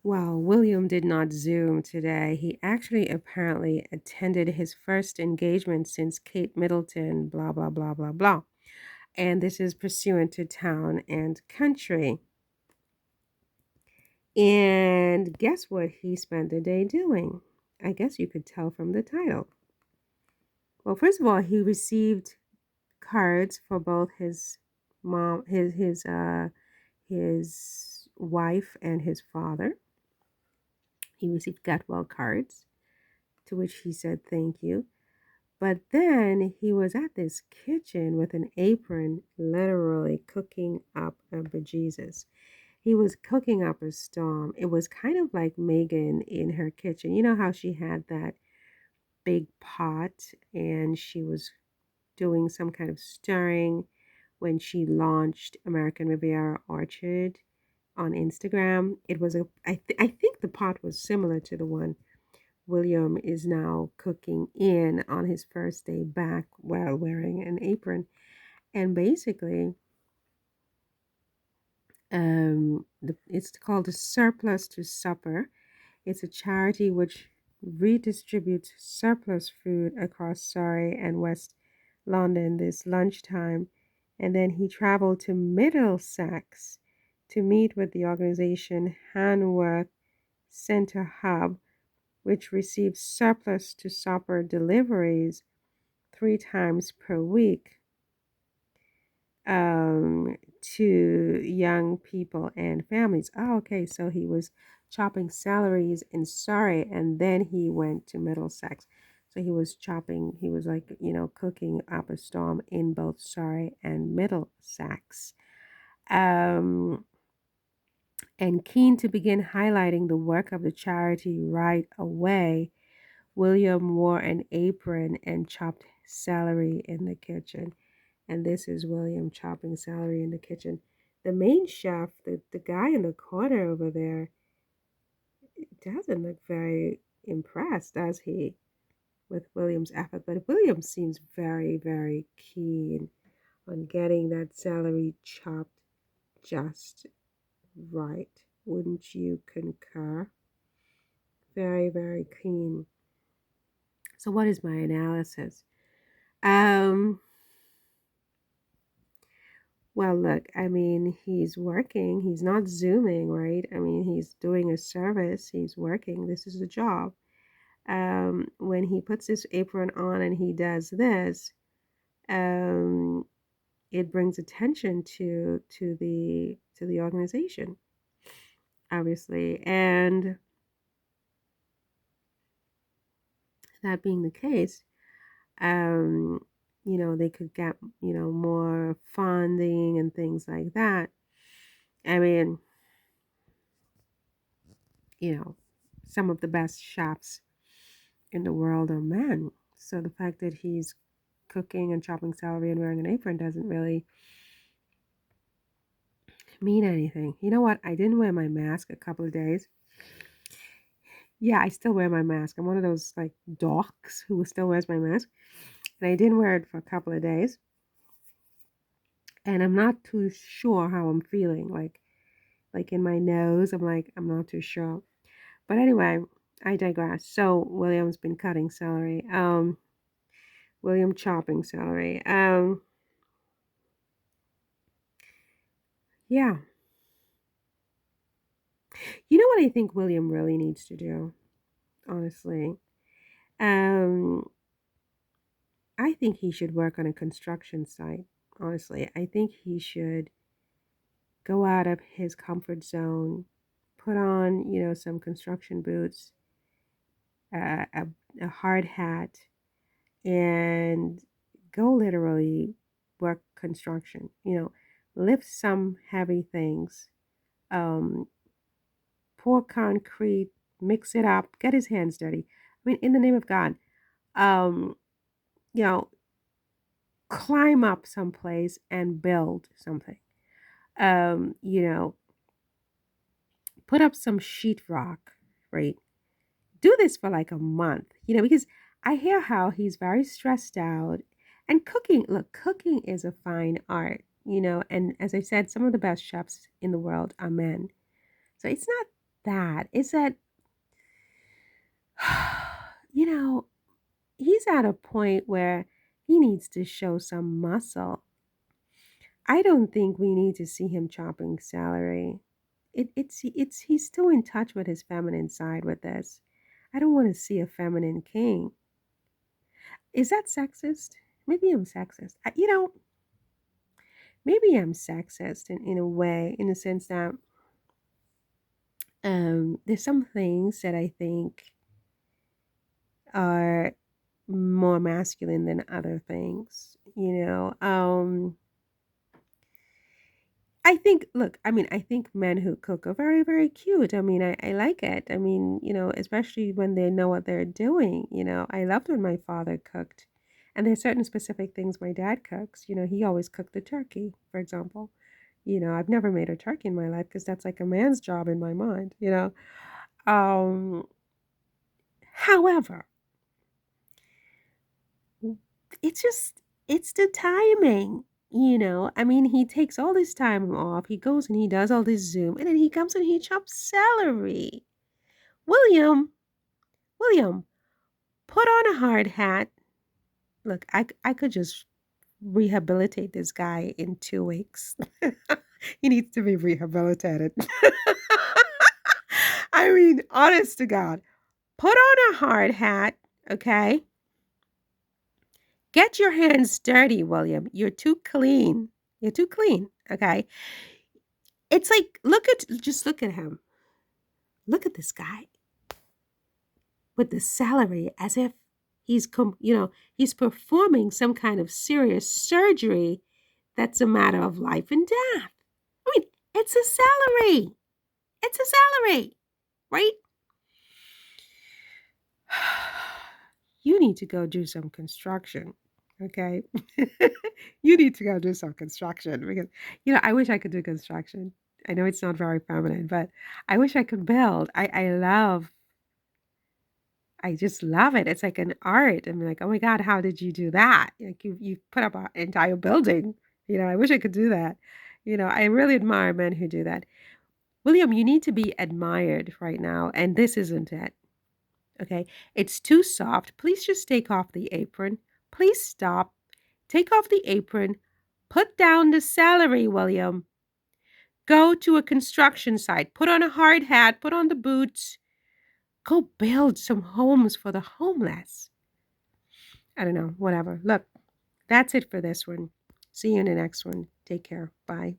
Well, William did not Zoom today. He actually apparently attended his first engagement since Kate Middleton, blah, blah, blah, blah, blah. And this is pursuant to Town and Country. And guess what he spent the day doing? I guess you could tell from the title. Well, first of all, he received cards for both his mom, his wife and his father. He received get well cards, to which he said thank you. But then he was at this kitchen with an apron, literally cooking up a bejesus. He was cooking up a storm. It was kind of like Megan in her kitchen. You know how she had that big pot and she was doing some kind of stirring when she launched American Riviera Orchard on Instagram. It was I think the pot was similar to the one William is now cooking in on his first day back while wearing an apron. And basically, it's called the Surplus to Supper. It's a charity which redistributes surplus food across Surrey and West London this lunchtime. And then he traveled to Middlesex to meet with the organization Hanworth Centre Hub, which receives surplus to supper deliveries 3 times per week to young people and families. Oh, okay. So he was chopping celeries in Surrey and then he went to Middlesex. So he was chopping, he was like, cooking up a storm in both Surrey and Middlesex. Um, and keen to begin highlighting the work of the charity right away, William wore an apron and chopped celery in the kitchen. And this is William chopping celery in the kitchen. The main chef, the guy in the corner over there, doesn't look very impressed, does he, with William's effort? But William seems very, very keen on getting that celery chopped just right. Wouldn't you concur? Very, very keen. So, what is my analysis? Um, Well, look, I mean, he's working. He's not Zooming, right? I mean, he's doing a service. He's working. This is a job. When he puts his apron on and he does this, um, it brings attention to the organization, obviously. And that being the case, um, they could get, more funding and things like that. I mean, you know, some of the best chefs in the world are men. So the fact that he's cooking and chopping celery and wearing an apron doesn't really mean anything. You know what? I didn't wear my mask a couple of days. Yeah, I still wear my mask. I'm one of those like docs who still wears my mask. And I didn't wear it for a couple of days. And I'm not too sure how I'm feeling. Like in my nose, I'm not too sure. But anyway, I digress. So William's been cutting celery. William chopping celery. Yeah. You know what I think William really needs to do, honestly? Um, I think he should work on a construction site, honestly. I think he should go out of his comfort zone, put on, some construction boots, a, a hard hat, and go literally work construction, lift some heavy things, um, pour concrete, mix it up, get his hands dirty. I mean, in the name of God, um, you know, climb up someplace and build something. Um, you know, put up some sheetrock, right? Do this for like a month, because I hear how he's very stressed out. And cooking, look, cooking is a fine art, and as I said, some of the best chefs in the world are men. So it's not that. It's that, you know, he's at a point where he needs to show some muscle. I don't think we need to see him chopping celery. It's he's still in touch with his feminine side with this. I don't want to see a feminine king. Is that sexist? Maybe I'm sexist. Maybe I'm sexist in a way, in the sense that there's some things that I think are more masculine than other things. I think, look, I mean, I think men who cook are very, very cute. I mean, I like it. I mean, especially when they know what they're doing. I loved when my father cooked. And there's certain specific things my dad cooks. He always cooked the turkey, for example. I've never made a turkey in my life because that's like a man's job in my mind. Um, However, it's just, it's the timing. I mean, he takes all this time off. He goes and he does all this Zoom, and then he comes and he chops celery. William, William, put on a hard hat. Look, I could just rehabilitate this guy in 2 weeks. He needs to be rehabilitated. I mean, honest to God, put on a hard hat, okay? Get your hands dirty, William. You're too clean. You're too clean, okay? It's like, just look at him. Look at this guy with the celery as if he's performing some kind of serious surgery that's a matter of life and death. I mean, it's a celery. It's a celery, right? You need to go do some construction, okay? You need to go do some construction because, I wish I could do construction. I know it's not very feminine, but I wish I could build. I just love it. It's like an art. I'm like, oh my God, how did you do that? Like you put up an entire building. I wish I could do that. I really admire men who do that. William, you need to be admired right now, and this isn't it. Okay, it's too soft. Please just take off the apron. Please stop. Take off the apron. Put down the celery, William. Go to a construction site. Put on a hard hat. Put on the boots. Go build some homes for the homeless. I don't know, whatever. Look, that's it for this one. See you in the next one. Take care. Bye.